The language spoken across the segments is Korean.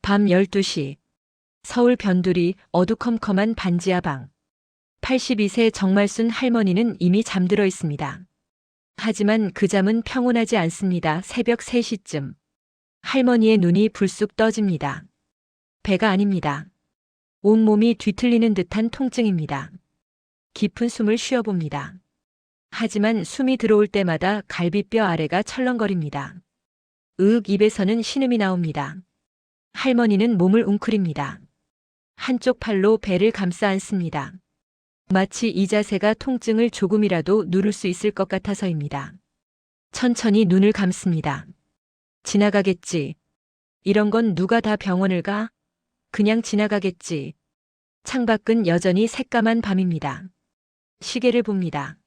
밤 12시 서울 변두리 어두컴컴한 반지하 방. 82세 정말순 할머니는 이미 잠들어 있습니다. 하지만 그 잠은 평온하지 않습니다. 새벽 3시쯤 할머니의 눈이 불쑥 떠집니다. 배가 아닙니다. 온몸이 뒤틀리는 듯한 통증입니다. 깊은 숨을 쉬어봅니다. 하지만 숨이 들어올 때마다 갈비뼈 아래가 철렁거립니다. 입에서는 신음이 나옵니다. 할머니는 몸을 웅크립니다. 한쪽 팔로 배를 감싸 안습니다. 마치 이 자세가 통증을 조금이라도 누를 수 있을 것 같아서입니다. 천천히 눈을 감습니다. 지나가겠지. 이런 건 누가 다 병원을 가? 그냥 지나가겠지. 창밖은 여전히 새까만 밤입니다. 시계를 봅니다.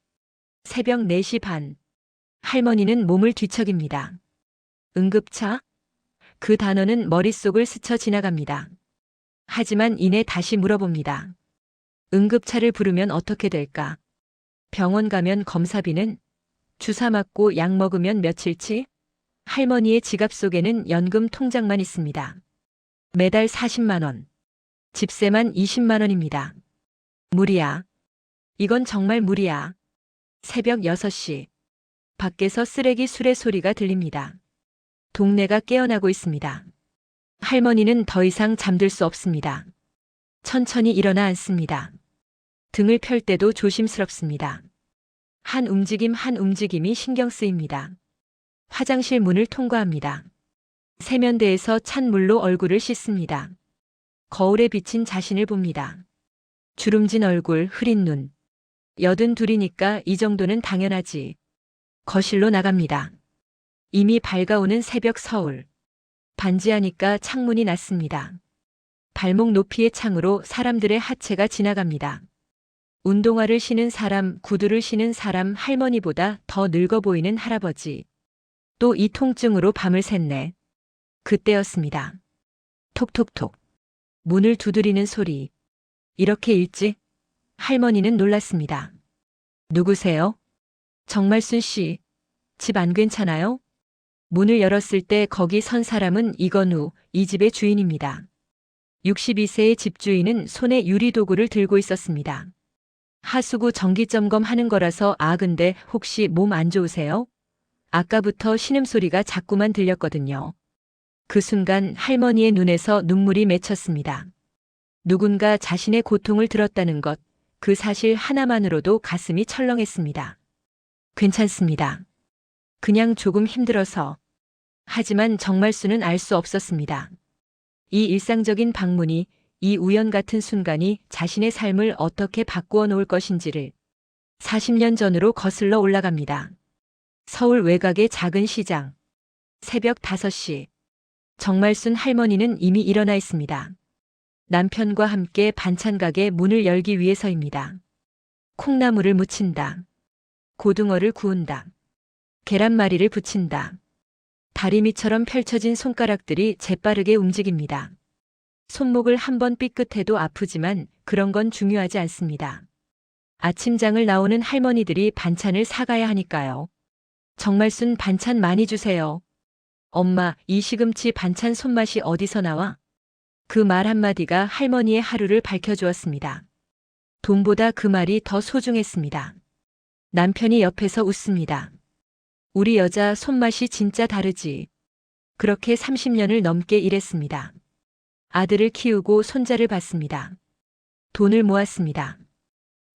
새벽 4시 반. 할머니는 몸을 뒤척입니다. 응급차? 그 단어는 머릿속을 스쳐 지나갑니다. 하지만 이내 다시 물어봅니다. 응급차를 부르면 어떻게 될까? 병원 가면 검사비는? 주사 맞고 약 먹으면 며칠치? 할머니의 지갑 속에는 연금 통장만 있습니다. 매달 40만 원. 집세만 20만 원입니다. 무리야. 이건 정말 무리야. 새벽 6시. 밖에서 쓰레기 수레 소리가 들립니다. 동네가 깨어나고 있습니다. 할머니는 더 이상 잠들 수 없습니다. 천천히 일어나 앉습니다. 등을 펼 때도 조심스럽습니다. 한 움직임 한 움직임이 신경 쓰입니다. 화장실 문을 통과합니다. 세면대에서 찬 물로 얼굴을 씻습니다. 거울에 비친 자신을 봅니다. 주름진 얼굴, 흐린 눈. 82이니까 이 정도는 당연하지. 거실로 나갑니다. 이미 밝아오는 새벽 서울. 반지하니까 창문이 낮습니다. 발목 높이의 창으로 사람들의 하체가 지나갑니다. 운동화를 신은 사람, 구두를 신은 사람, 할머니보다 더 늙어 보이는 할아버지. 또 이 통증으로 밤을 샜네. 그때였습니다. 톡톡톡. 문을 두드리는 소리. 이렇게 일찍? 할머니는 놀랐습니다. 누구세요? 정말순 씨. 집 안 괜찮아요? 문을 열었을 때 거기 선 사람은 이건우, 이 집의 주인입니다. 62세의 집주인은 손에 유리도구를 들고 있었습니다. 하수구 정기점검 하는 거라서 근데 혹시 몸 안 좋으세요? 아까부터 신음소리가 자꾸만 들렸거든요. 그 순간 할머니의 눈에서 눈물이 맺혔습니다. 누군가 자신의 고통을 들었다는 것, 그 사실 하나만으로도 가슴이 철렁했습니다. 괜찮습니다. 그냥 조금 힘들어서. 하지만 정말순은 알 수 없었습니다. 이 일상적인 방문이, 이 우연 같은 순간이 자신의 삶을 어떻게 바꾸어 놓을 것인지를 40년 전으로 거슬러 올라갑니다. 서울 외곽의 작은 시장. 새벽 5시. 정말순 할머니는 이미 일어나 있습니다. 남편과 함께 반찬 가게 문을 열기 위해서입니다. 콩나물을 무친다. 고등어를 구운다. 계란말이를 부친다. 다리미처럼 펼쳐진 손가락들이 재빠르게 움직입니다. 손목을 한번 삐끗해도 아프지만 그런 건 중요하지 않습니다. 아침장을 나오는 할머니들이 반찬을 사가야 하니까요. 정말순 반찬 많이 주세요. 엄마, 이 시금치 반찬 손맛이 어디서 나와? 그 말 한마디가 할머니의 하루를 밝혀주었습니다. 돈보다 그 말이 더 소중했습니다. 남편이 옆에서 웃습니다. 우리 여자 손맛이 진짜 다르지. 그렇게 30년을 넘게 일했습니다. 아들을 키우고 손자를 봤습니다. 돈을 모았습니다.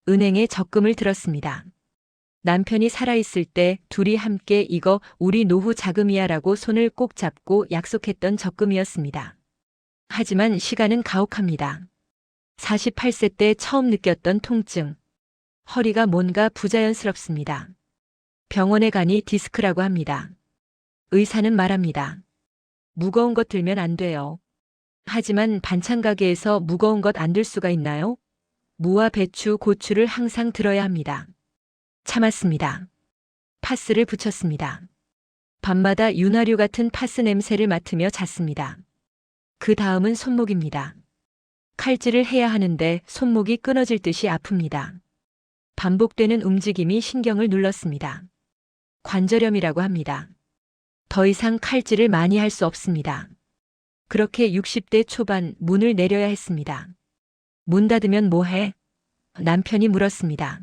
은행에 적금을 들었습니다. 남편이 살아있을 때 둘이 함께 이거 우리 노후 자금이야 라고 손을 꼭 잡고 약속했던 적금이었습니다. 하지만 시간은 가혹합니다. 48세 때 처음 느꼈던 통증. 허리가 뭔가 부자연스럽습니다. 병원에 가니 디스크라고 합니다. 의사는 말합니다. 무거운 것 들면 안 돼요. 하지만 반찬 가게에서 무거운 것 안 들 수가 있나요? 무와 배추, 고추를 항상 들어야 합니다. 참았습니다. 파스를 붙였습니다. 밤마다 윤활유 같은 파스 냄새를 맡으며 잤습니다. 그 다음은 손목입니다. 칼질을 해야 하는데 손목이 끊어질 듯이 아픕니다. 반복되는 움직임이 신경을 눌렀습니다. 관절염이라고 합니다. 더 이상 칼질을 많이 할 수 없습니다. 그렇게 60대 초반 문을 내려야 했습니다. 문 닫으면 뭐해? 남편이 물었습니다.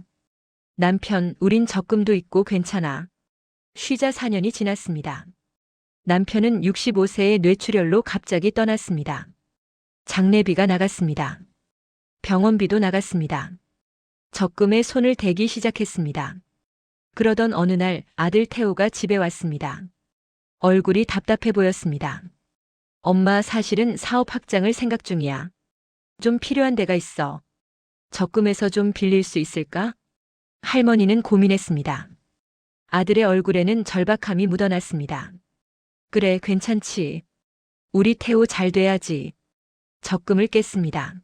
남편, 우린 적금도 있고 괜찮아. 쉬자 4년이 지났습니다. 남편은 65세의 뇌출혈로 갑자기 떠났습니다. 장례비가 나갔습니다. 병원비도 나갔습니다. 적금에 손을 대기 시작했습니다. 그러던 어느 날 아들 태호가 집에 왔습니다. 얼굴이 답답해 보였습니다. 엄마, 사실은 사업 확장을 생각 중이야. 좀 필요한 데가 있어. 적금에서 좀 빌릴 수 있을까? 할머니는 고민했습니다. 아들의 얼굴에는 절박함이 묻어났습니다. 그래, 괜찮지. 우리 태호 잘 돼야지. 적금을 깼습니다.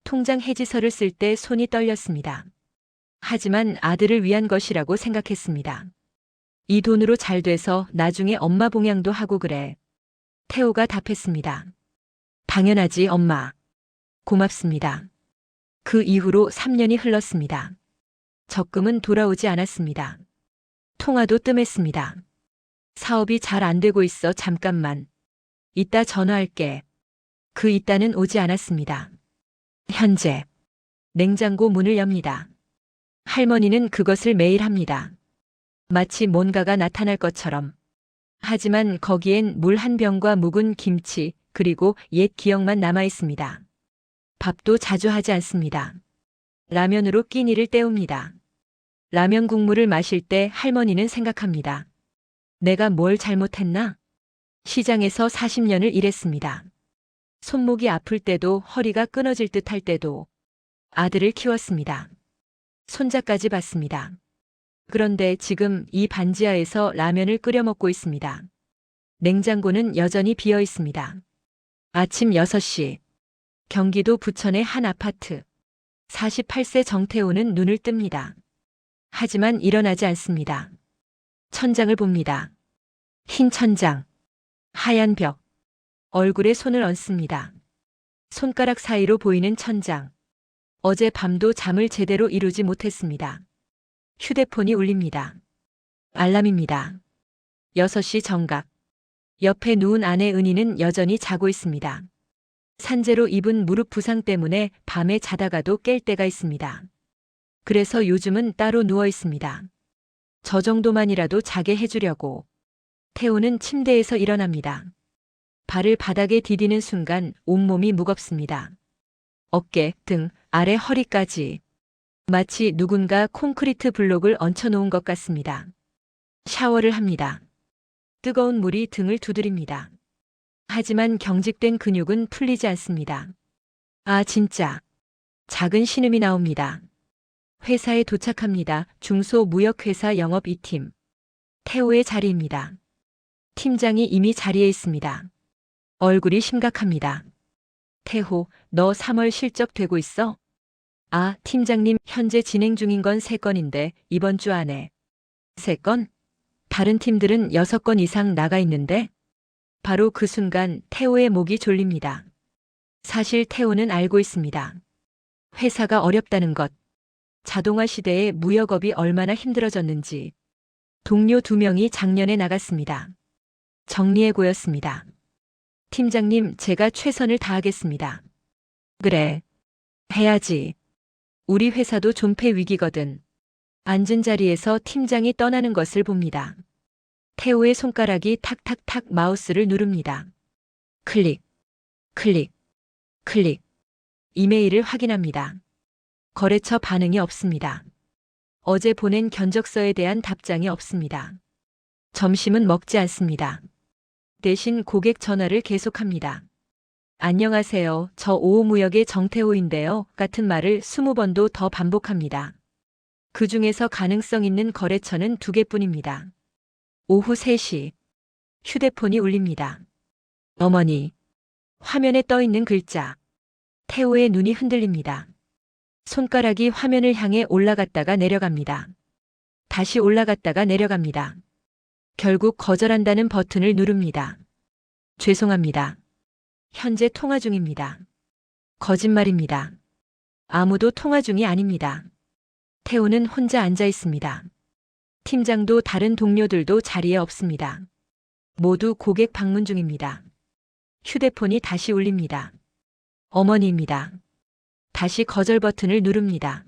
통장 해지서를 쓸 때 손이 떨렸습니다. 하지만 아들을 위한 것이라고 생각했습니다. 이 돈으로 잘 돼서 나중에 엄마 봉양도 하고 그래. 태호가 답했습니다. 당연하지, 엄마. 고맙습니다. 그 이후로 3년이 흘렀습니다. 적금은 돌아오지 않았습니다. 통화도 뜸했습니다. 사업이 잘 안 되고 있어, 잠깐만. 이따 전화할게. 그 이따는 오지 않았습니다. 현재 냉장고 문을 엽니다. 할머니는 그것을 매일 합니다. 마치 뭔가가 나타날 것처럼. 하지만 거기엔 물 한 병과 묵은 김치, 그리고 옛 기억만 남아 있습니다. 밥도 자주 하지 않습니다. 라면으로 끼니를 때웁니다. 라면 국물을 마실 때 할머니는 생각합니다. 내가 뭘 잘못했나? 시장에서 40년을 일했습니다. 손목이 아플 때도, 허리가 끊어질 듯 할 때도 아들을 키웠습니다. 손자까지 봤습니다. 그런데 지금 이 반지하에서 라면을 끓여 먹고 있습니다. 냉장고는 여전히 비어 있습니다. 아침 6시. 경기도 부천의 한 아파트. 48세 정태호는 눈을 뜹니다. 하지만 일어나지 않습니다. 천장을 봅니다. 흰 천장. 하얀 벽. 얼굴에 손을 얹습니다. 손가락 사이로 보이는 천장. 어제 밤도 잠을 제대로 이루지 못했습니다. 휴대폰이 울립니다. 알람입니다. 6시 정각. 옆에 누운 아내 은희는 여전히 자고 있습니다. 산재로 입은 무릎 부상 때문에 밤에 자다가도 깰 때가 있습니다. 그래서 요즘은 따로 누워 있습니다. 저 정도만이라도 자게 해주려고. 태호는 침대에서 일어납니다. 발을 바닥에 디디는 순간 온몸이 무겁습니다. 어깨, 등, 아래 허리까지. 마치 누군가 콘크리트 블록을 얹혀놓은 것 같습니다. 샤워를 합니다. 뜨거운 물이 등을 두드립니다. 하지만 경직된 근육은 풀리지 않습니다. 아, 진짜. 작은 신음이 나옵니다. 회사에 도착합니다. 중소무역회사 영업 2팀. 태호의 자리입니다. 팀장이 이미 자리에 있습니다. 얼굴이 심각합니다. 태호, 너 3월 실적 되고 있어? 아, 팀장님, 현재 진행 중인 건 3건인데 이번 주 안에. 3건? 다른 팀들은 6건 이상 나가 있는데? 바로 그 순간 태호의 목이 졸립니다. 사실 태호는 알고 있습니다. 회사가 어렵다는 것. 자동화 시대에 무역업이 얼마나 힘들어졌는지. 동료 2명이 작년에 나갔습니다. 정리해고였습니다. 팀장님, 제가 최선을 다하겠습니다. 그래. 해야지. 우리 회사도 존폐 위기거든. 앉은 자리에서 팀장이 떠나는 것을 봅니다. 태호의 손가락이 탁탁탁 마우스를 누릅니다. 클릭, 클릭, 클릭. 이메일을 확인합니다. 거래처 반응이 없습니다. 어제 보낸 견적서에 대한 답장이 없습니다. 점심은 먹지 않습니다. 대신 고객 전화를 계속합니다. 안녕하세요. 저 오호무역의 정태호인데요. 같은 말을 20번도 더 반복합니다. 그 중에서 가능성 있는 거래처는 2개뿐입니다. 오후 3시. 휴대폰이 울립니다. 어머니. 화면에 떠 있는 글자. 태호의 눈이 흔들립니다. 손가락이 화면을 향해 올라갔다가 내려갑니다. 다시 올라갔다가 내려갑니다. 결국 거절한다는 버튼을 누릅니다. 죄송합니다. 현재 통화 중입니다. 거짓말입니다. 아무도 통화 중이 아닙니다. 태호는 혼자 앉아 있습니다. 팀장도 다른 동료들도 자리에 없습니다. 모두 고객 방문 중입니다. 휴대폰이 다시 울립니다. 어머니입니다. 다시 거절 버튼을 누릅니다.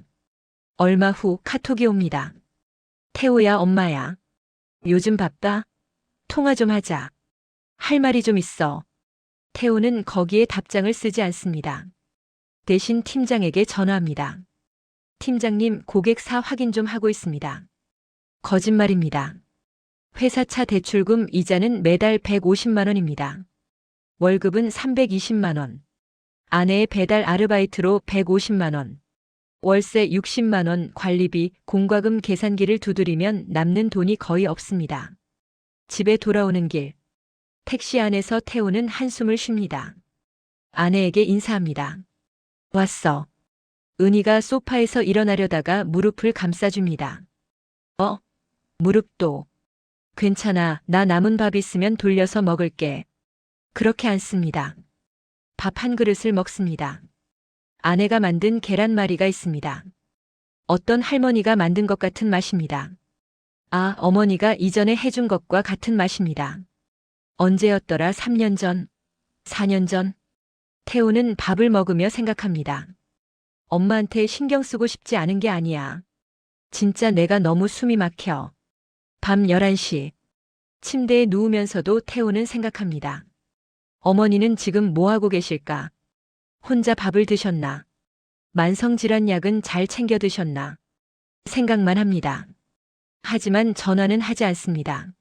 얼마 후 카톡이 옵니다. 태호야, 엄마야. 요즘 바빠? 통화 좀 하자. 할 말이 좀 있어. 태호는 거기에 답장을 쓰지 않습니다. 대신 팀장에게 전화합니다. 팀장님, 고객사 확인 좀 하고 있습니다. 거짓말입니다. 회사 차 대출금 이자는 매달 150만 원입니다. 월급은 320만 원. 아내의 배달 아르바이트로 150만 원. 월세 60만 원, 관리비, 공과금 계산기를 두드리면 남는 돈이 거의 없습니다. 집에 돌아오는 길. 택시 안에서 태호는 한숨을 쉽니다. 아내에게 인사합니다. 왔어. 은희가 소파에서 일어나려다가 무릎을 감싸줍니다. 무릎도. 괜찮아, 나 남은 밥 있으면 돌려서 먹을게. 그렇게 않습니다. 밥 한 그릇을 먹습니다. 아내가 만든 계란말이가 있습니다. 어떤 할머니가 만든 것 같은 맛입니다. 아, 어머니가 이전에 해준 것과 같은 맛입니다. 언제였더라? 3년 전? 4년 전? 태호는 밥을 먹으며 생각합니다. 엄마한테 신경 쓰고 싶지 않은 게 아니야. 진짜 내가 너무 숨이 막혀. 밤 11시. 침대에 누우면서도 태호는 생각합니다. 어머니는 지금 뭐 하고 계실까? 혼자 밥을 드셨나? 만성질환 약은 잘 챙겨 드셨나? 생각만 합니다. 하지만 전화는 하지 않습니다.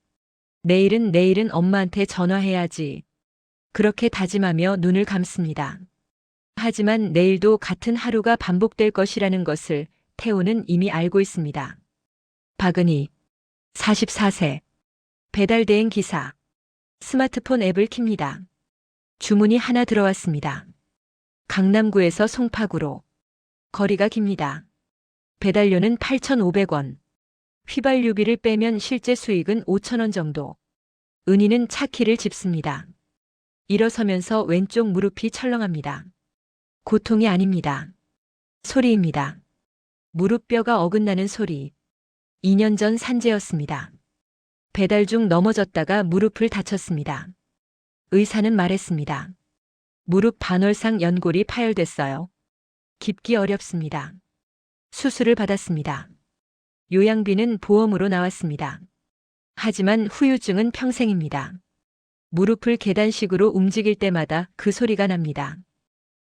내일은 엄마한테 전화해야지. 그렇게 다짐하며 눈을 감습니다. 하지만 내일도 같은 하루가 반복될 것이라는 것을 태호는 이미 알고 있습니다. 박은희, 44세. 배달대행 기사. 스마트폰 앱을 킵니다. 주문이 하나 들어왔습니다. 강남구에서 송파구로. 거리가 깁니다. 배달료는 8,500원. 휘발유비를 빼면 실제 수익은 5,000원 정도. 은희는 차 키를 짚습니다. 일어서면서 왼쪽 무릎이 철렁합니다. 고통이 아닙니다. 소리입니다. 무릎뼈가 어긋나는 소리. 2년 전 산재였습니다. 배달 중 넘어졌다가 무릎을 다쳤습니다. 의사는 말했습니다. 무릎 반월상 연골이 파열됐어요. 깁기 어렵습니다. 수술을 받았습니다. 요양비는 보험으로 나왔습니다. 하지만 후유증은 평생입니다. 무릎을 계단식으로 움직일 때마다 그 소리가 납니다.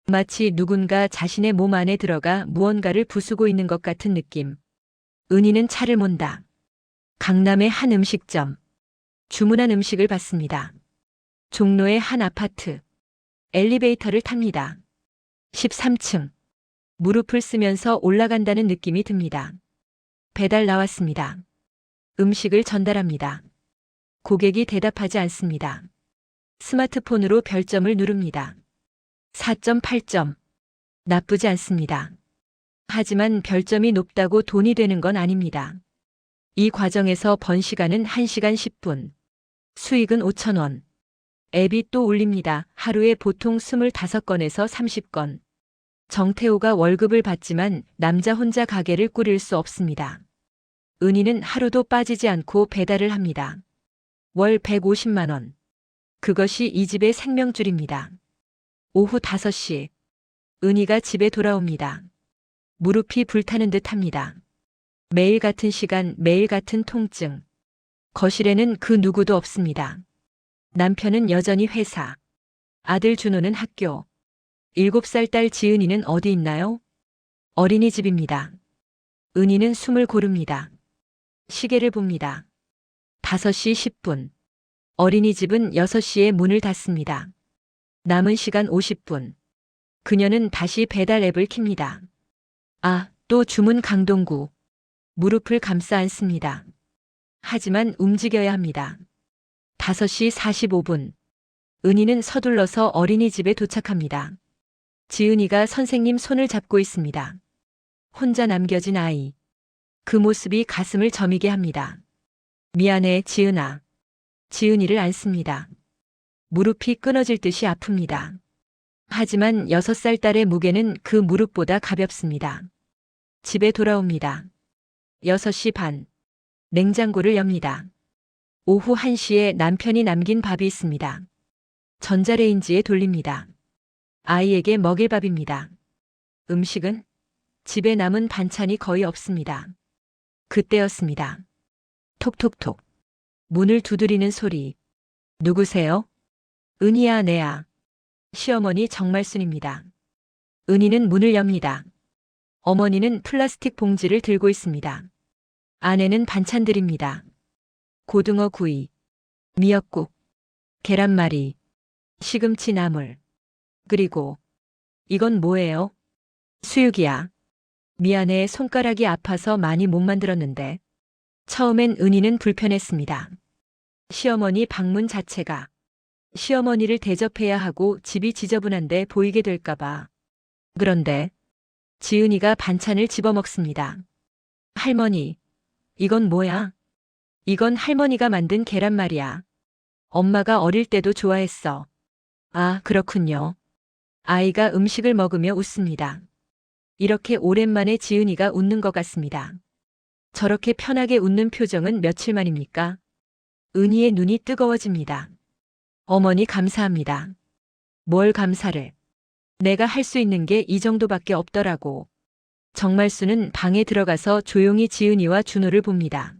마치 누군가 자신의 몸 안에 들어가 무언가를 부수고 있는 것 같은 느낌. 은희는 차를 몬다. 강남의 한 음식점. 주문한 음식을 받습니다. 종로의 한 아파트. 엘리베이터를 탑니다. 13층. 무릎을 쓰면서 올라간다는 느낌이 듭니다. 배달 나왔습니다. 음식을 전달합니다. 고객이 대답하지 않습니다. 스마트폰으로 별점을 누릅니다. 4.8점. 나쁘지 않습니다. 하지만 별점이 높다고 돈이 되는 건 아닙니다. 이 과정에서 번 시간은 1시간 10분. 수익은 5,000원. 앱이 또 울립니다. 하루에 보통 25건에서 30건. 정태호가 월급을 받지만 남자 혼자 가게를 꾸릴 수 없습니다. 은희는 하루도 빠지지 않고 배달을 합니다. 월 150만 원. 그것이 이 집의 생명줄입니다. 오후 5시. 은희가 집에 돌아옵니다. 무릎이 불타는 듯 합니다. 매일 같은 시간, 매일 같은 통증. 거실에는 그 누구도 없습니다. 남편은 여전히 회사. 아들 준호는 학교. 7살 딸 지은이는 어디 있나요? 어린이집입니다. 은희는 숨을 고릅니다. 시계를 봅니다. 5시 10분. 어린이집은 6시에 문을 닫습니다. 남은 시간 50분. 그녀는 다시 배달 앱을 킵니다. 아, 또 주문 강동구. 무릎을 감싸 안습니다. 하지만 움직여야 합니다. 5시 45분. 은희는 서둘러서 어린이집에 도착합니다. 지은이가 선생님 손을 잡고 있습니다. 혼자 남겨진 아이. 그 모습이 가슴을 저미게 합니다. 미안해, 지은아. 지은이를 안습니다. 무릎이 끊어질 듯이 아픕니다. 하지만 6살 딸의 무게는 그 무릎보다 가볍습니다. 집에 돌아옵니다. 6시 반. 냉장고를 엽니다. 오후 1시에 남편이 남긴 밥이 있습니다. 전자레인지에 돌립니다. 아이에게 먹일 밥입니다. 음식은? 집에 남은 반찬이 거의 없습니다. 그때였습니다. 톡톡톡. 문을 두드리는 소리. 누구세요? 은희야, 내야. 시어머니 정말순입니다. 은희는 문을 엽니다. 어머니는 플라스틱 봉지를 들고 있습니다. 안에는 반찬들입니다. 고등어 구이, 미역국, 계란말이, 시금치 나물. 그리고 이건 뭐예요? 수육이야. 미안해, 손가락이 아파서 많이 못 만들었는데. 처음엔 은희는 불편했습니다. 시어머니 방문 자체가. 시어머니를 대접해야 하고 집이 지저분한데 보이게 될까봐. 그런데 지은이가 반찬을 집어먹습니다. 할머니, 이건 뭐야? 이건 할머니가 만든 계란말이야. 엄마가 어릴 때도 좋아했어. 아, 그렇군요. 아이가 음식을 먹으며 웃습니다. 이렇게 오랜만에 지은이가 웃는 것 같습니다. 저렇게 편하게 웃는 표정은 며칠 만입니까? 은희의 눈이 뜨거워집니다. 어머니 감사합니다. 뭘 감사를. 내가 할 수 있는 게 이 정도밖에 없더라고. 정말수는 방에 들어가서 조용히 지은이와 준호를 봅니다.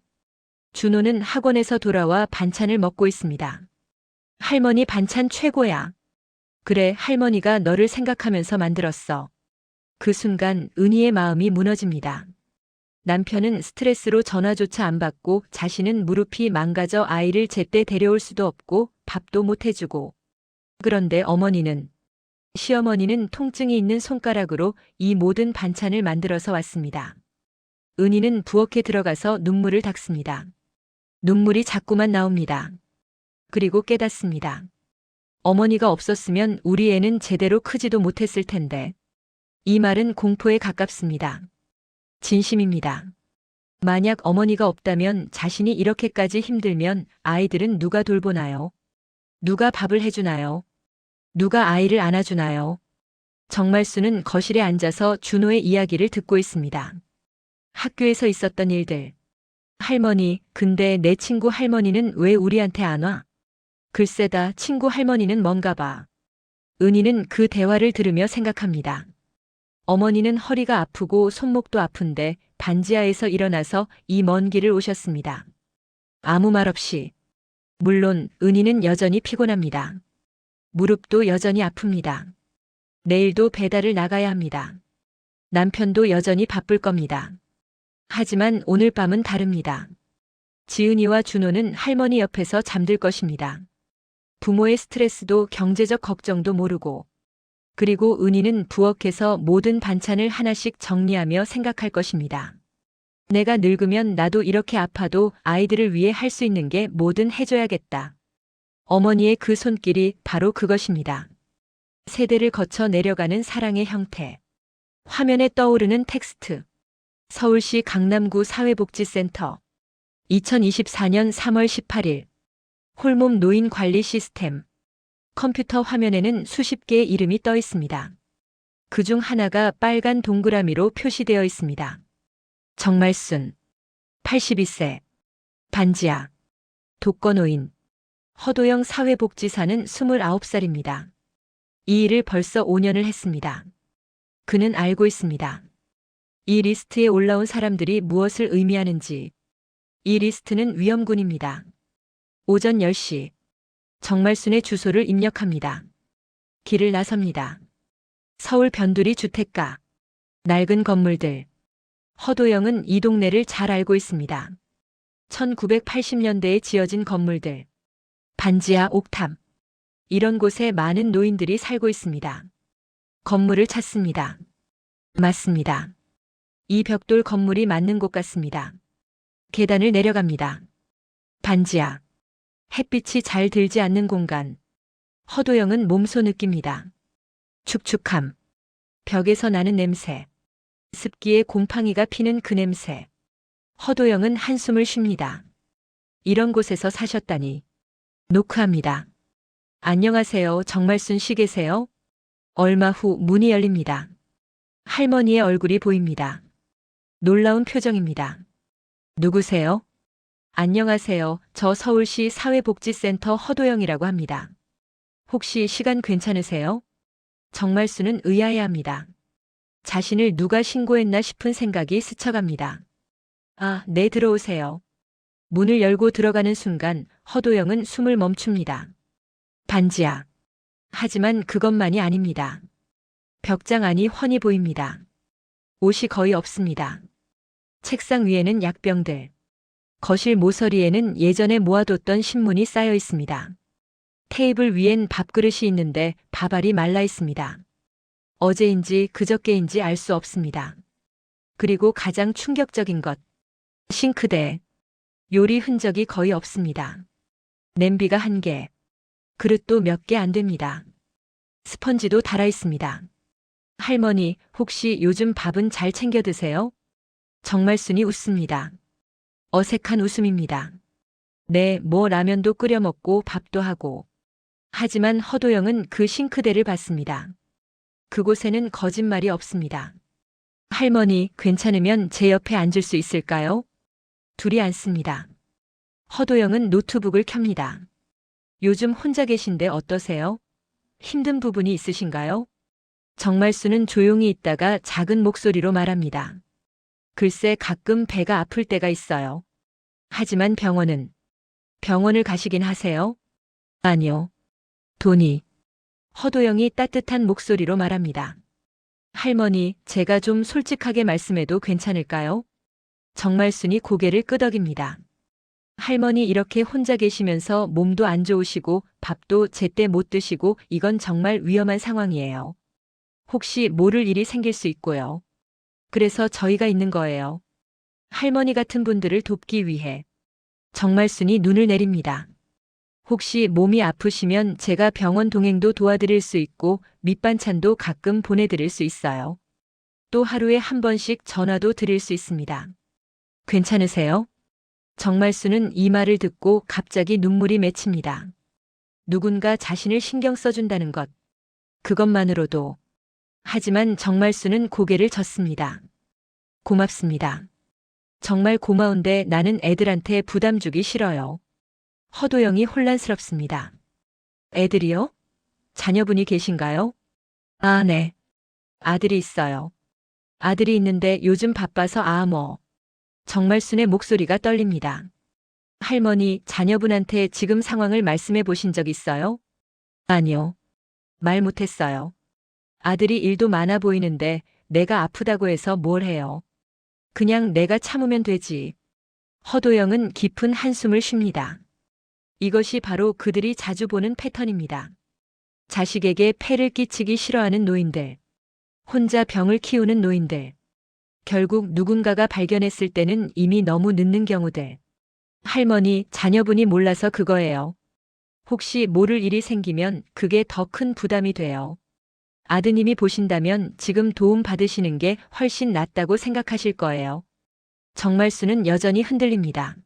준호는 학원에서 돌아와 반찬을 먹고 있습니다. 할머니 반찬 최고야. 그래, 할머니가 너를 생각하면서 만들었어. 그 순간 은희의 마음이 무너집니다. 남편은 스트레스로 전화조차 안 받고 자신은 무릎이 망가져 아이를 제때 데려올 수도 없고 밥도 못 해주고. 그런데 어머니는, 시어머니는 통증이 있는 손가락으로 이 모든 반찬을 만들어서 왔습니다. 은희는 부엌에 들어가서 눈물을 닦습니다. 눈물이 자꾸만 나옵니다. 그리고 깨닫습니다. 어머니가 없었으면 우리 애는 제대로 크지도 못했을 텐데. 이 말은 공포에 가깝습니다. 진심입니다. 만약 어머니가 없다면 자신이 이렇게까지 힘들면 아이들은 누가 돌보나요? 누가 밥을 해주나요? 누가 아이를 안아주나요? 정말수는 거실에 앉아서 준호의 이야기를 듣고 있습니다. 학교에서 있었던 일들. 할머니, 근데 내 친구 할머니는 왜 우리한테 안 와? 글쎄다, 친구 할머니는 뭔가 봐. 은희는 그 대화를 들으며 생각합니다. 어머니는 허리가 아프고 손목도 아픈데 반지하에서 일어나서 이 먼 길을 오셨습니다. 아무 말 없이. 물론 은희는 여전히 피곤합니다. 무릎도 여전히 아픕니다. 내일도 배달을 나가야 합니다. 남편도 여전히 바쁠 겁니다. 하지만 오늘 밤은 다릅니다. 지은이와 준호는 할머니 옆에서 잠들 것입니다. 부모의 스트레스도 경제적 걱정도 모르고. 그리고 은희는 부엌에서 모든 반찬을 하나씩 정리하며 생각할 것입니다. 내가 늙으면 나도 이렇게 아파도 아이들을 위해 할 수 있는 게 뭐든 해줘야겠다. 어머니의 그 손길이 바로 그것입니다. 세대를 거쳐 내려가는 사랑의 형태. 화면에 떠오르는 텍스트. 서울시 강남구 사회복지센터. 2024년 3월 18일. 홀몸 노인 관리 시스템. 컴퓨터 화면에는 수십 개의 이름이 떠 있습니다. 그중 하나가 빨간 동그라미로 표시되어 있습니다. 정말순. 82세. 반지하. 독거노인. 허도영 사회복지사는 29살입니다. 이 일을 벌써 5년을 했습니다. 그는 알고 있습니다. 이 리스트에 올라온 사람들이 무엇을 의미하는지. 이 리스트는 위험군입니다. 오전 10시. 정말순의 주소를 입력합니다. 길을 나섭니다. 서울 변두리 주택가. 낡은 건물들. 허도영은 이 동네를 잘 알고 있습니다. 1980년대에 지어진 건물들. 반지하 옥탑. 이런 곳에 많은 노인들이 살고 있습니다. 건물을 찾습니다. 맞습니다. 이 벽돌 건물이 맞는 곳 같습니다. 계단을 내려갑니다. 반지하. 햇빛이 잘 들지 않는 공간. 허도영은 몸소 느낍니다. 축축함. 벽에서 나는 냄새. 습기에 곰팡이가 피는 그 냄새. 허도영은 한숨을 쉽니다. 이런 곳에서 사셨다니. 노크합니다. 안녕하세요. 정말순 씨 계세요? 얼마 후 문이 열립니다. 할머니의 얼굴이 보입니다. 놀라운 표정입니다. 누구세요? 안녕하세요. 저 서울시 사회복지센터 허도영이라고 합니다. 혹시 시간 괜찮으세요? 정말수는 의아해합니다. 자신을 누가 신고했나 싶은 생각이 스쳐갑니다. 아, 네, 들어오세요. 문을 열고 들어가는 순간 허도영은 숨을 멈춥니다. 반지하. 하지만 그것만이 아닙니다. 벽장 안이 훤히 보입니다. 옷이 거의 없습니다. 책상 위에는 약병들. 거실 모서리에는 예전에 모아뒀던 신문이 쌓여 있습니다. 테이블 위엔 밥그릇이 있는데 밥알이 말라 있습니다. 어제인지 그저께인지 알 수 없습니다. 그리고 가장 충격적인 것. 싱크대. 요리 흔적이 거의 없습니다. 냄비가 한 개. 그릇도 몇 개 안 됩니다. 스펀지도 닳아 있습니다. 할머니, 혹시 요즘 밥은 잘 챙겨 드세요? 정말순이 웃습니다. 어색한 웃음입니다. 네, 뭐 라면도 끓여 먹고 밥도 하고. 하지만 허도영은 그 싱크대를 봤습니다. 그곳에는 거짓말이 없습니다. 할머니, 괜찮으면 제 옆에 앉을 수 있을까요? 둘이 앉습니다. 허도영은 노트북을 켭니다. 요즘 혼자 계신데 어떠세요? 힘든 부분이 있으신가요? 정말수는 조용히 있다가 작은 목소리로 말합니다. 글쎄 가끔 배가 아플 때가 있어요. 하지만 병원을 가시긴 하세요? 아니요. 돈이. 허도영이 따뜻한 목소리로 말합니다. 할머니, 제가 좀 솔직하게 말씀해도 괜찮을까요? 정말순이 고개를 끄덕입니다. 할머니 이렇게 혼자 계시면서 몸도 안 좋으시고 밥도 제때 못 드시고 이건 정말 위험한 상황이에요. 혹시 모를 일이 생길 수 있고요. 그래서 저희가 있는 거예요. 할머니 같은 분들을 돕기 위해. 정말순이 눈을 내립니다. 혹시 몸이 아프시면 제가 병원 동행도 도와드릴 수 있고 밑반찬도 가끔 보내드릴 수 있어요. 또 하루에 한 번씩 전화도 드릴 수 있습니다. 괜찮으세요? 정말수는 이 말을 듣고 갑자기 눈물이 맺힙니다. 누군가 자신을 신경 써준다는 것. 그것만으로도. 하지만 정말수는 고개를 젓습니다. 고맙습니다. 정말 고마운데 나는 애들한테 부담 주기 싫어요. 허도영이 혼란스럽습니다. 애들이요? 자녀분이 계신가요? 아, 네. 아들이 있어요. 아들이 있는데 요즘 바빠서 정말순의 목소리가 떨립니다. 할머니, 자녀분한테 지금 상황을 말씀해 보신 적 있어요? 아니요. 말 못했어요. 아들이 일도 많아 보이는데 내가 아프다고 해서 뭘 해요. 그냥 내가 참으면 되지. 허도영은 깊은 한숨을 쉽니다. 이것이 바로 그들이 자주 보는 패턴입니다. 자식에게 폐를 끼치기 싫어하는 노인들. 혼자 병을 키우는 노인들. 결국 누군가가 발견했을 때는 이미 너무 늦는 경우들. 할머니, 자녀분이 몰라서 그거예요. 혹시 모를 일이 생기면 그게 더 큰 부담이 돼요. 아드님이 보신다면 지금 도움 받으시는 게 훨씬 낫다고 생각하실 거예요. 정말수는 여전히 흔들립니다.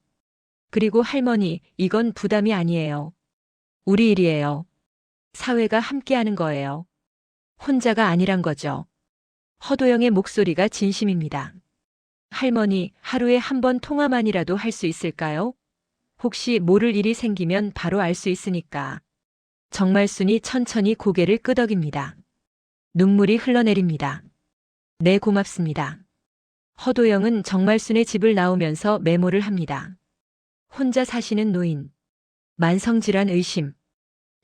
그리고 할머니, 이건 부담이 아니에요. 우리 일이에요. 사회가 함께하는 거예요. 혼자가 아니란 거죠. 허도영의 목소리가 진심입니다. 할머니, 하루에 한 번 통화만이라도 할 수 있을까요? 혹시 모를 일이 생기면 바로 알 수 있으니까. 정말순이 천천히 고개를 끄덕입니다. 눈물이 흘러내립니다. 네, 고맙습니다. 허도영은 정말순의 집을 나오면서 메모를 합니다. 혼자 사시는 노인, 만성질환 의심,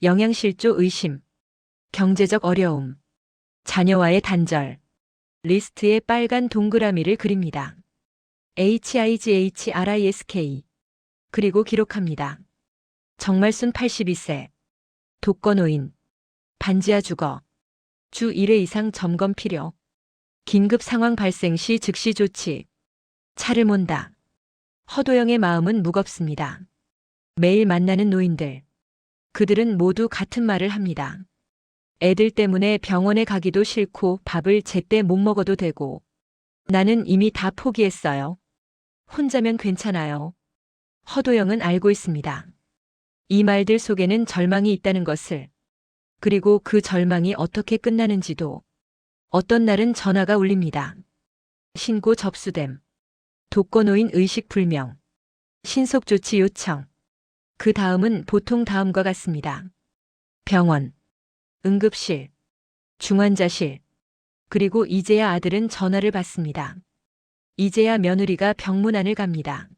영양실조 의심, 경제적 어려움, 자녀와의 단절, 리스트에 빨간 동그라미를 그립니다. HIGHRISK. 그리고 기록합니다. 정말순 82세. 독거노인. 반지하 주거. 주 1회 이상 점검 필요. 긴급 상황 발생 시 즉시 조치. 차를 몬다. 허도영의 마음은 무겁습니다. 매일 만나는 노인들. 그들은 모두 같은 말을 합니다. 애들 때문에 병원에 가기도 싫고 밥을 제때 못 먹어도 되고. 나는 이미 다 포기했어요. 혼자면 괜찮아요. 허도영은 알고 있습니다. 이 말들 속에는 절망이 있다는 것을. 그리고 그 절망이 어떻게 끝나는지도. 어떤 날은 전화가 울립니다. 신고 접수됨. 독거노인 의식 불명. 신속 조치 요청. 그 다음은 보통 다음과 같습니다. 병원, 응급실, 중환자실, 그리고 이제야 아들은 전화를 받습니다. 이제야 며느리가 병문안을 갑니다.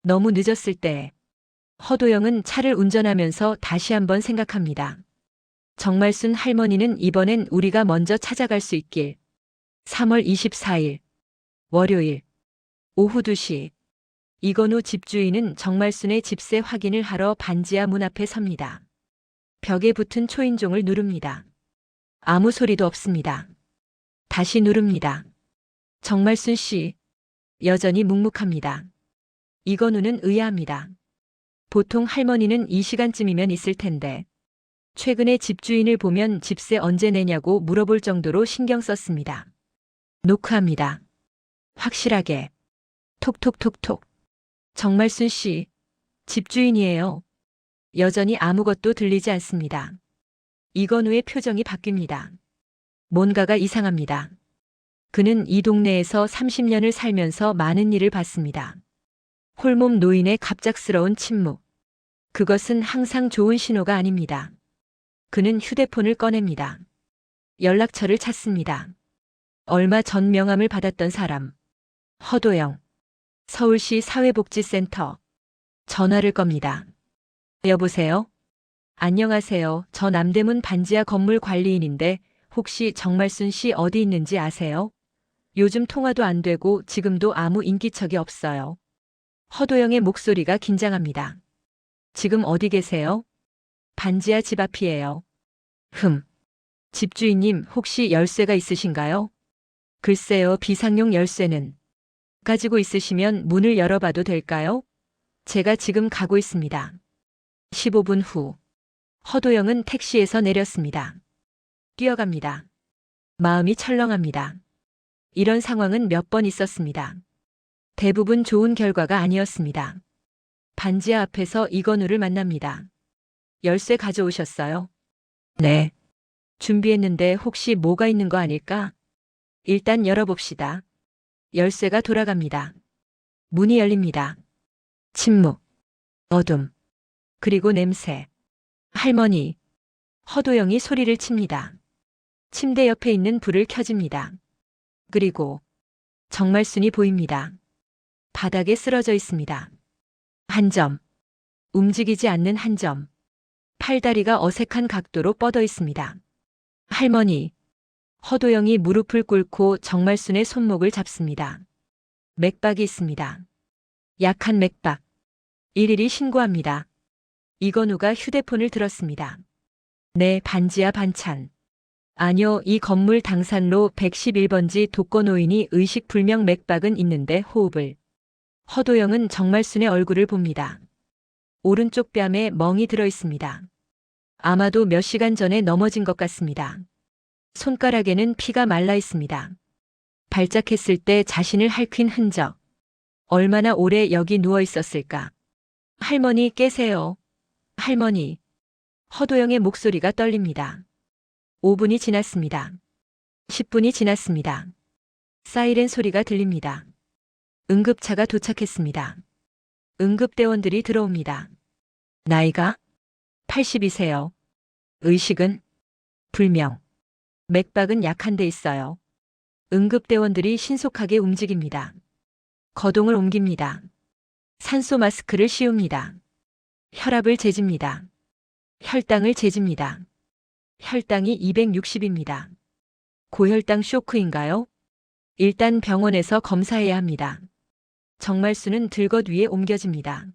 너무 늦었을 때 허도영은 차를 운전하면서 다시 한번 생각합니다. 정말순 할머니는 이번엔 우리가 먼저 찾아갈 수 있길. 3월 24일 월요일 오후 2시 이건우 집주인은 정말순의 집세 확인을 하러 반지하 문 앞에 섭니다. 벽에 붙은 초인종을 누릅니다. 아무 소리도 없습니다. 다시 누릅니다. 정말순 씨, 여전히 묵묵합니다. 이건우는 의아합니다. 보통 할머니는 이 시간쯤이면 있을 텐데 최근에 집주인을 보면 집세 언제 내냐고 물어볼 정도로 신경 썼습니다. 노크합니다. 확실하게. 톡톡톡톡. 정말순 씨, 집주인이에요. 여전히 아무것도 들리지 않습니다. 이건우의 표정이 바뀝니다. 뭔가가 이상합니다. 그는 이 동네에서 30년을 살면서 많은 일을 봤습니다. 홀몸 노인의 갑작스러운 침묵. 그것은 항상 좋은 신호가 아닙니다. 그는 휴대폰을 꺼냅니다. 연락처를 찾습니다. 얼마 전 명함을 받았던 사람. 허도영. 서울시 사회복지센터. 전화를 겁니다. 여보세요? 안녕하세요. 저 남대문 반지하 건물 관리인인데 혹시 정말순 씨 어디 있는지 아세요? 요즘 통화도 안 되고 지금도 아무 인기척이 없어요. 허도영의 목소리가 긴장합니다. 지금 어디 계세요? 반지하 집 앞이에요. 집주인님 혹시 열쇠가 있으신가요? 글쎄요, 비상용 열쇠는. 가지고 있으시면 문을 열어봐도 될까요? 제가 지금 가고 있습니다. 15분 후. 허도영은 택시에서 내렸습니다. 뛰어갑니다. 마음이 철렁합니다. 이런 상황은 몇 번 있었습니다. 대부분 좋은 결과가 아니었습니다. 반지하 앞에서 이건우를 만납니다. 열쇠 가져오셨어요? 네. 준비했는데 혹시 뭐가 있는 거 아닐까? 일단 열어봅시다. 열쇠가 돌아갑니다. 문이 열립니다. 침묵, 어둠, 그리고 냄새. 할머니. 허도영이 소리를 칩니다. 침대 옆에 있는 불을 켜집니다. 그리고 정말순이 보입니다. 바닥에 쓰러져 있습니다. 한 점. 움직이지 않는 한 점. 팔다리가 어색한 각도로 뻗어 있습니다. 할머니. 허도영이 무릎을 꿇고 정말순의 손목을 잡습니다. 맥박이 있습니다. 약한 맥박. 일일이 신고합니다. 이건우가 휴대폰을 들었습니다. 네, 반지하 반찬. 아니요, 이 건물 당산로 111번지 독거노인이 의식불명 맥박은 있는데 호흡을. 허도영은 정말순의 얼굴을 봅니다. 오른쪽 뺨에 멍이 들어 있습니다. 아마도 몇 시간 전에 넘어진 것 같습니다. 손가락에는 피가 말라 있습니다. 발작했을 때 자신을 핥힌 흔적. 얼마나 오래 여기 누워 있었을까? 할머니 깨세요. 할머니. 허도영의 목소리가 떨립니다. 5분이 지났습니다. 10분이 지났습니다. 사이렌 소리가 들립니다. 응급차가 도착했습니다. 응급대원들이 들어옵니다. 나이가 82세요. 의식은 불명. 맥박은 약한 데 있어요. 응급대원들이 신속하게 움직입니다. 거동을 옮깁니다. 산소 마스크를 씌웁니다. 혈압을 재집니다. 혈당을 재집니다. 혈당이 260입니다. 고혈당 쇼크인가요? 일단 병원에서 검사해야 합니다. 정말순은 들것 위에 옮겨집니다.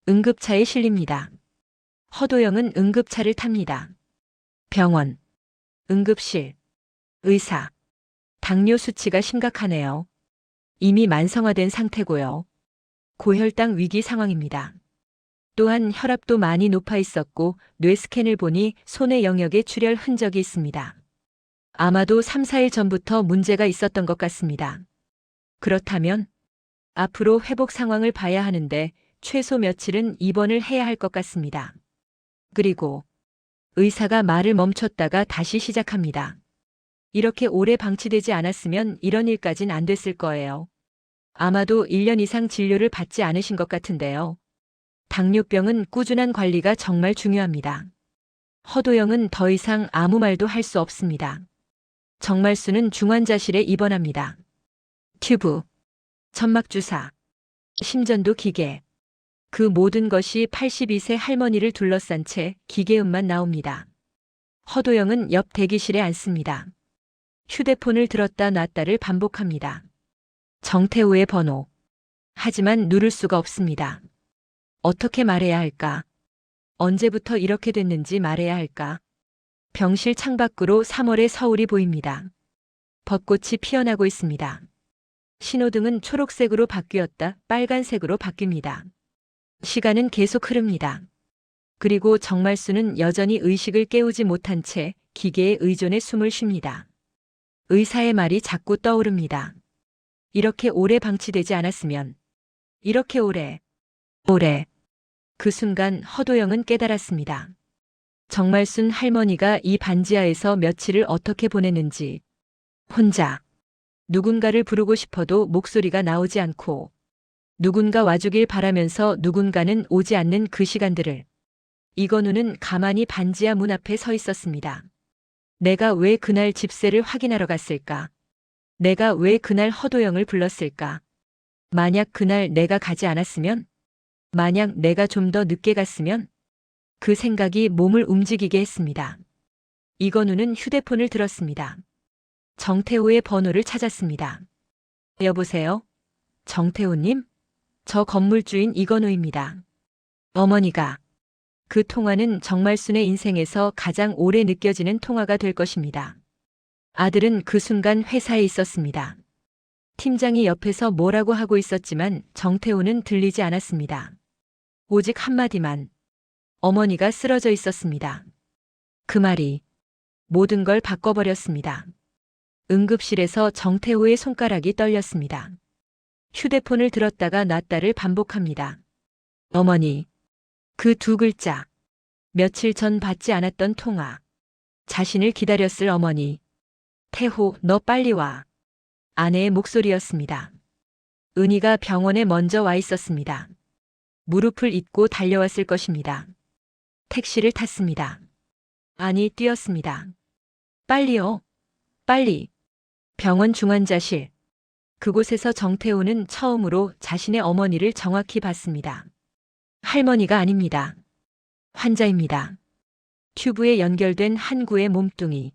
응급차에 실립니다. 허도영은 응급차를 탑니다. 병원, 응급실, 의사. 당뇨 수치가 심각하네요. 이미 만성화된 상태고요. 고혈당 위기 상황입니다. 또한 혈압도 많이 높아 있었고 뇌 스캔을 보니 손의 영역에 출혈 흔적이 있습니다. 아마도 3, 4일 전부터 문제가 있었던 것 같습니다. 그렇다면 앞으로 회복 상황을 봐야 하는데 최소 며칠은 입원을 해야 할 것 같습니다. 그리고 의사가 말을 멈췄다가 다시 시작합니다. 이렇게 오래 방치되지 않았으면 이런 일까진 안 됐을 거예요. 아마도 1년 이상 진료를 받지 않으신 것 같은데요. 당뇨병은 꾸준한 관리가 정말 중요합니다. 허도영은 더 이상 아무 말도 할 수 없습니다. 정말수는 중환자실에 입원합니다. 튜브, 점막주사, 심전도 기계. 그 모든 것이 82세 할머니를 둘러싼 채 기계음만 나옵니다. 허도영은 옆 대기실에 앉습니다. 휴대폰을 들었다 놨다를 반복합니다. 정태우의 번호. 하지만 누를 수가 없습니다. 어떻게 말해야 할까? 언제부터 이렇게 됐는지 말해야 할까? 병실 창밖으로 3월의 서울이 보입니다. 벚꽃이 피어나고 있습니다. 신호등은 초록색으로 바뀌었다 빨간색으로 바뀝니다. 시간은 계속 흐릅니다. 그리고 정말수는 여전히 의식을 깨우지 못한 채 기계에 의존해 숨을 쉽니다. 의사의 말이 자꾸 떠오릅니다. 이렇게 오래 방치되지 않았으면. 이렇게 오래. 그 순간 허도영은 깨달았습니다. 정말순 할머니가 이 반지하에서 며칠을 어떻게 보냈는지. 혼자. 누군가를 부르고 싶어도 목소리가 나오지 않고 누군가 와주길 바라면서 누군가는 오지 않는 그 시간들을. 이건우는 가만히 반지하 문 앞에 서 있었습니다. 내가 왜 그날 집세를 확인하러 갔을까? 내가 왜 그날 허도영을 불렀을까? 만약 그날 내가 가지 않았으면? 만약 내가 좀 더 늦게 갔으면? 그 생각이 몸을 움직이게 했습니다. 이건우는 휴대폰을 들었습니다. 정태우의 번호를 찾았습니다. 여보세요? 정태우님? 저 건물주인 이건우입니다. 어머니가. 그 통화는 정말순의 인생에서 가장 오래 느껴지는 통화가 될 것입니다. 아들은 그 순간 회사에 있었습니다. 팀장이 옆에서 뭐라고 하고 있었지만 정태우는 들리지 않았습니다. 오직 한마디만. 어머니가 쓰러져 있었습니다. 그 말이 모든 걸 바꿔버렸습니다. 응급실에서 정태우의 손가락이 떨렸습니다. 휴대폰을 들었다가 놨다를 반복합니다. 어머니. 그 두 글자. 며칠 전 받지 않았던 통화. 자신을 기다렸을 어머니. 태호, 너 빨리 와. 아내의 목소리였습니다. 은희가 병원에 먼저 와 있었습니다. 무릎을 잇고 달려왔을 것입니다. 택시를 탔습니다. 아니, 뛰었습니다. 빨리요. 빨리. 병원 중환자실. 그곳에서 정태우는 처음으로 자신의 어머니를 정확히 봤습니다. 할머니가 아닙니다. 환자입니다. 튜브에 연결된 한 구의 몸뚱이.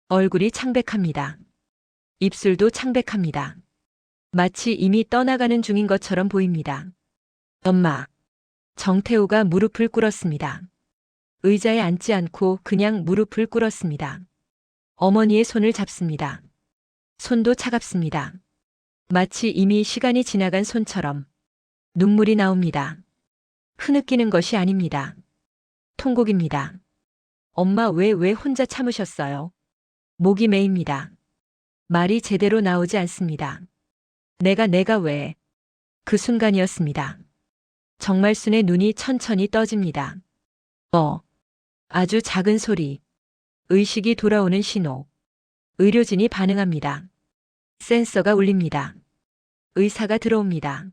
얼굴이 창백합니다. 입술도 창백합니다. 마치 이미 떠나가는 중인 것처럼 보입니다. 엄마. 정태우가 무릎을 꿇었습니다. 의자에 앉지 않고 그냥 무릎을 꿇었습니다. 어머니의 손을 잡습니다. 손도 차갑습니다. 마치 이미 시간이 지나간 손처럼. 눈물이 나옵니다. 흐느끼는 것이 아닙니다. 통곡입니다. 엄마 왜 혼자 참으셨어요? 목이 메입니다. 말이 제대로 나오지 않습니다. 내가 왜? 그 순간이었습니다. 정말순의 눈이 천천히 떠집니다. 아주 작은 소리. 의식이 돌아오는 신호. 의료진이 반응합니다. 센서가 울립니다. 의사가 들어옵니다.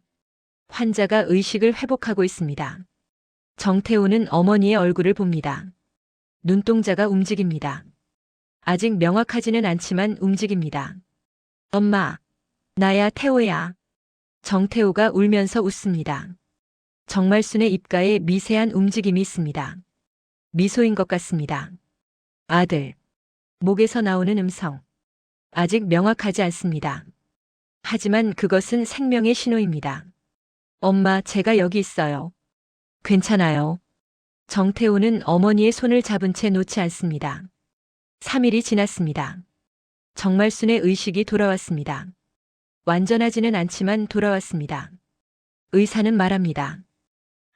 환자가 의식을 회복하고 있습니다. 정태우는 어머니의 얼굴을 봅니다. 눈동자가 움직입니다. 아직 명확하지는 않지만 움직입니다. 엄마, 나야 태호야. 정태우가 울면서 웃습니다. 정말순의 입가에 미세한 움직임이 있습니다. 미소인 것 같습니다. 아들. 목에서 나오는 음성. 아직 명확하지 않습니다. 하지만 그것은 생명의 신호입니다. 엄마, 제가 여기 있어요. 괜찮아요. 정태우는 어머니의 손을 잡은 채 놓지 않습니다. 3일이 지났습니다. 정말순의 의식이 돌아왔습니다. 완전하지는 않지만 돌아왔습니다. 의사는 말합니다.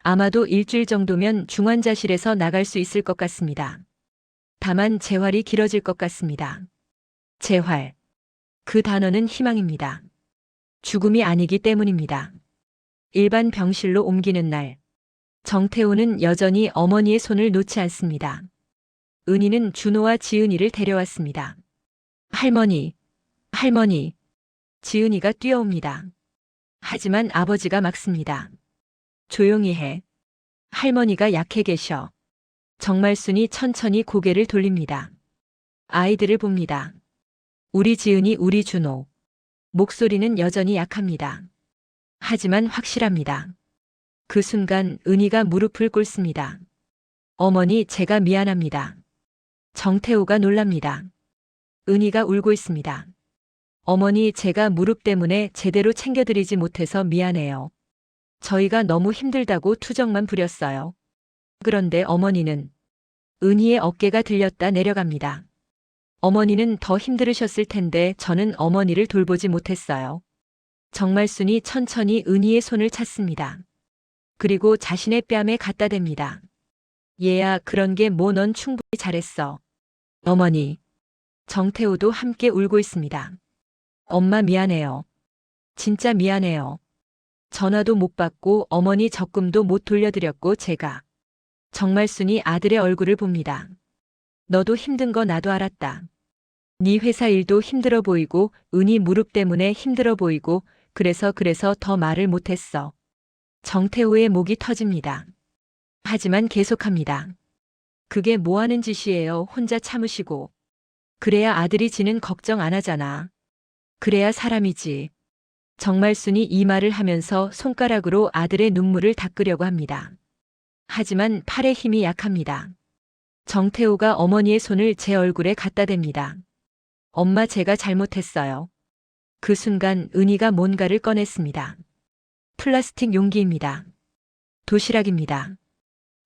아마도 일주일 정도면 중환자실에서 나갈 수 있을 것 같습니다. 다만 재활이 길어질 것 같습니다. 재활. 그 단어는 희망입니다. 죽음이 아니기 때문입니다. 일반 병실로 옮기는 날. 정태우는 여전히 어머니의 손을 놓지 않습니다. 은희는 준호와 지은이를 데려왔습니다. 할머니. 지은이가 뛰어옵니다. 하지만 아버지가 막습니다. 조용히 해. 할머니가 약해 계셔. 정말순이 천천히 고개를 돌립니다. 아이들을 봅니다. 우리 지은이, 우리 준호. 목소리는 여전히 약합니다. 하지만 확실합니다. 그 순간 은희가 무릎을 꿇습니다. 어머니, 제가 미안합니다. 정태호가 놀랍니다. 은희가 울고 있습니다. 어머니, 제가 무릎 때문에 제대로 챙겨드리지 못해서 미안해요. 저희가 너무 힘들다고 투정만 부렸어요. 그런데 어머니는 은희의 어깨가 들렸다 내려갑니다. 어머니는 더 힘들으셨을 텐데 저는 어머니를 돌보지 못했어요. 정말순이 천천히 은희의 손을 찾습니다. 그리고 자신의 뺨에 갖다 댑니다. 얘야, 그런 게 뭐, 넌 충분히 잘했어. 어머니. 정태호도 함께 울고 있습니다. 엄마 미안해요. 진짜 미안해요. 전화도 못 받고 어머니 적금도 못 돌려드렸고 제가. 정말순이 아들의 얼굴을 봅니다. 너도 힘든 거 나도 알았다. 네 회사 일도 힘들어 보이고 은희 무릎 때문에 힘들어 보이고 그래서 더 말을 못했어. 정태호의 목이 터집니다. 하지만 계속합니다. 그게 뭐 하는 짓이에요. 혼자 참으시고. 그래야 아들이 지는 걱정 안 하잖아. 그래야 사람이지. 정말순이 이 말을 하면서 손가락으로 아들의 눈물을 닦으려고 합니다. 하지만 팔의 힘이 약합니다. 정태호가 어머니의 손을 제 얼굴에 갖다 댑니다. 엄마, 제가 잘못했어요. 그 순간 은희가 뭔가를 꺼냈습니다. 플라스틱 용기입니다. 도시락입니다.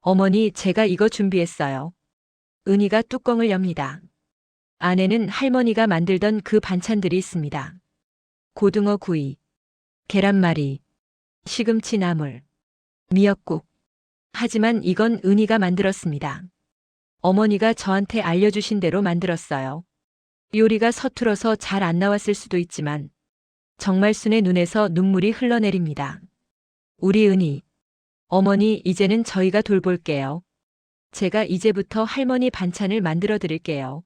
어머니, 제가 이거 준비했어요. 은희가 뚜껑을 엽니다. 안에는 할머니가 만들던 그 반찬들이 있습니다. 고등어 구이, 계란말이, 시금치 나물, 미역국. 하지만 이건 은희가 만들었습니다. 어머니가 저한테 알려주신 대로 만들었어요. 요리가 서툴어서 잘 안 나왔을 수도 있지만 정말순의 눈에서 눈물이 흘러내립니다. 우리 은희. 어머니, 이제는 저희가 돌볼게요. 제가 이제부터 할머니 반찬을 만들어 드릴게요.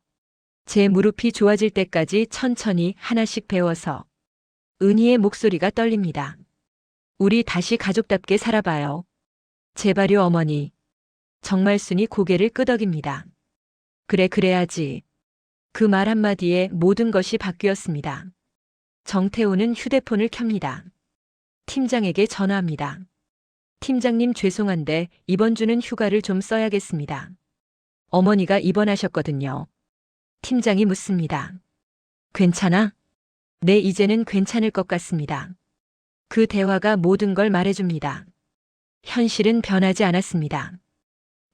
제 무릎이 좋아질 때까지 천천히 하나씩 배워서. 은희의 목소리가 떨립니다. 우리 다시 가족답게 살아봐요. 제발요, 어머니. 정말순이 고개를 끄덕입니다. 그래, 그래야지. 그 말 한마디에 모든 것이 바뀌었습니다. 정태호는 휴대폰을 켭니다. 팀장에게 전화합니다. 팀장님, 죄송한데 이번 주는 휴가를 좀 써야겠습니다. 어머니가 입원하셨거든요. 팀장이 묻습니다. 괜찮아? 네, 이제는 괜찮을 것 같습니다. 그 대화가 모든 걸 말해줍니다. 현실은 변하지 않았습니다.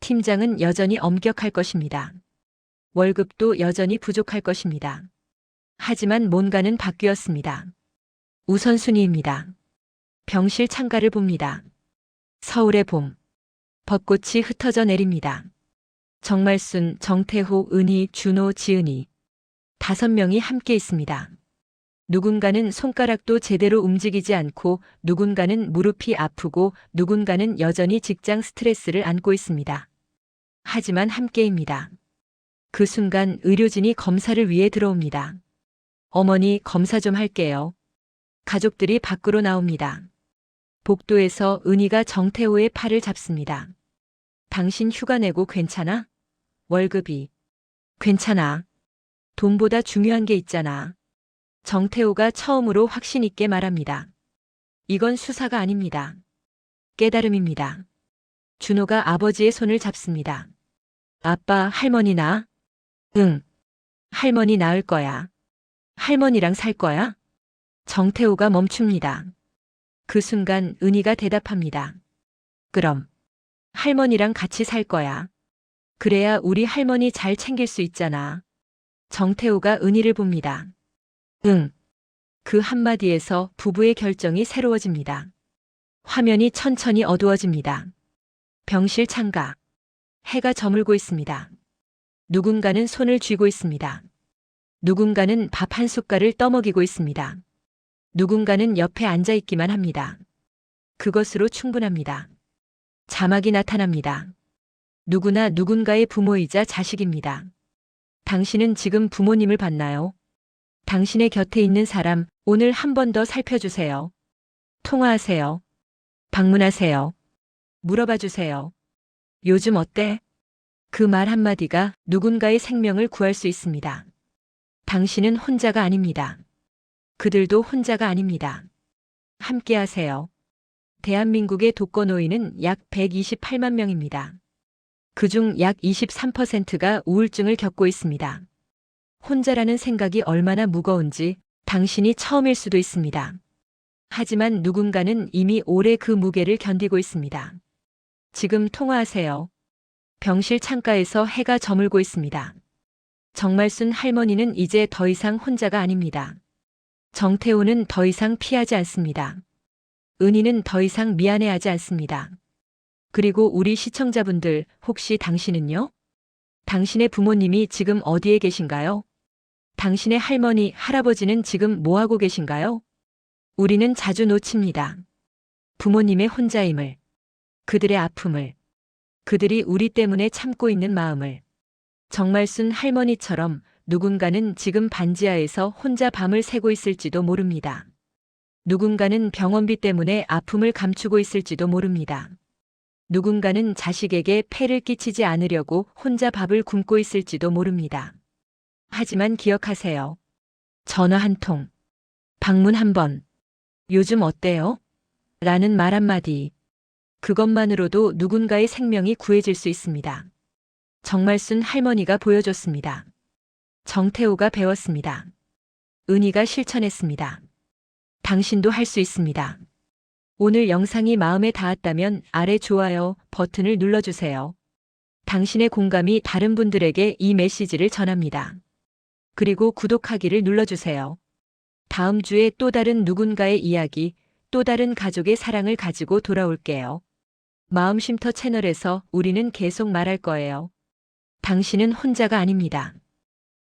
팀장은 여전히 엄격할 것입니다. 월급도 여전히 부족할 것입니다. 하지만 뭔가는 바뀌었습니다. 우선순위입니다. 병실 창가를 봅니다. 서울의 봄. 벚꽃이 흩어져 내립니다. 정말순, 정태호, 은희, 준호, 지은이. 5명이 함께 있습니다. 누군가는 손가락도 제대로 움직이지 않고 누군가는 무릎이 아프고 누군가는 여전히 직장 스트레스를 안고 있습니다. 하지만 함께입니다. 그 순간 의료진이 검사를 위해 들어옵니다. 어머니, 검사 좀 할게요. 가족들이 밖으로 나옵니다. 복도에서 은희가 정태호의 팔을 잡습니다. 당신 휴가 내고 괜찮아? 월급이. 괜찮아. 돈보다 중요한 게 있잖아. 정태호가 처음으로 확신 있게 말합니다. 이건 수사가 아닙니다. 깨달음입니다. 준호가 아버지의 손을 잡습니다. 아빠, 할머니 나? 응. 할머니 나을 거야. 할머니랑 살 거야? 정태호가 멈춥니다. 그 순간 은희가 대답합니다. 그럼 할머니랑 같이 살 거야. 그래야 우리 할머니 잘 챙길 수 있잖아. 정태호가 은희를 봅니다. 응. 그 한마디에서 부부의 결정이 새로워집니다. 화면이 천천히 어두워집니다. 병실 창가. 해가 저물고 있습니다. 누군가는 손을 쥐고 있습니다. 누군가는 밥 한 숟갈을 떠먹이고 있습니다. 누군가는 옆에 앉아 있기만 합니다. 그것으로 충분합니다. 자막이 나타납니다. 누구나 누군가의 부모이자 자식입니다. 당신은 지금 부모님을 봤나요? 당신의 곁에 있는 사람, 오늘 한 번 더 살펴주세요. 통화하세요. 방문하세요. 물어봐 주세요. 요즘 어때? 그 말 한마디가 누군가의 생명을 구할 수 있습니다. 당신은 혼자가 아닙니다. 그들도 혼자가 아닙니다. 함께 하세요. 대한민국의 독거노인은 약 128만 명입니다. 그중 약 23%가 우울증을 겪고 있습니다. 혼자라는 생각이 얼마나 무거운지 당신이 처음일 수도 있습니다. 하지만 누군가는 이미 오래 그 무게를 견디고 있습니다. 지금 통화하세요. 병실 창가에서 해가 저물고 있습니다. 정말순 할머니는 이제 더 이상 혼자가 아닙니다. 정태호는 더 이상 피하지 않습니다. 은희는 더 이상 미안해하지 않습니다. 그리고 우리 시청자분들, 혹시 당신은요? 당신의 부모님이 지금 어디에 계신가요? 당신의 할머니, 할아버지는 지금 뭐 하고 계신가요? 우리는 자주 놓칩니다. 부모님의 혼자임을, 그들의 아픔을, 그들이 우리 때문에 참고 있는 마음을. 정말순 할머니처럼 누군가는 지금 반지하에서 혼자 밤을 새고 있을지도 모릅니다. 누군가는 병원비 때문에 아픔을 감추고 있을지도 모릅니다. 누군가는 자식에게 폐를 끼치지 않으려고 혼자 밥을 굶고 있을지도 모릅니다. 하지만 기억하세요. 전화 한 통, 방문 한 번, 요즘 어때요? 라는 말 한마디. 그것만으로도 누군가의 생명이 구해질 수 있습니다. 정말순 할머니가 보여줬습니다. 정태호가 배웠습니다. 은희가 실천했습니다. 당신도 할 수 있습니다. 오늘 영상이 마음에 닿았다면 아래 좋아요 버튼을 눌러주세요. 당신의 공감이 다른 분들에게 이 메시지를 전합니다. 그리고 구독하기를 눌러주세요. 다음 주에 또 다른 누군가의 이야기, 또 다른 가족의 사랑을 가지고 돌아올게요. 마음쉼터 채널에서 우리는 계속 말할 거예요. 당신은 혼자가 아닙니다.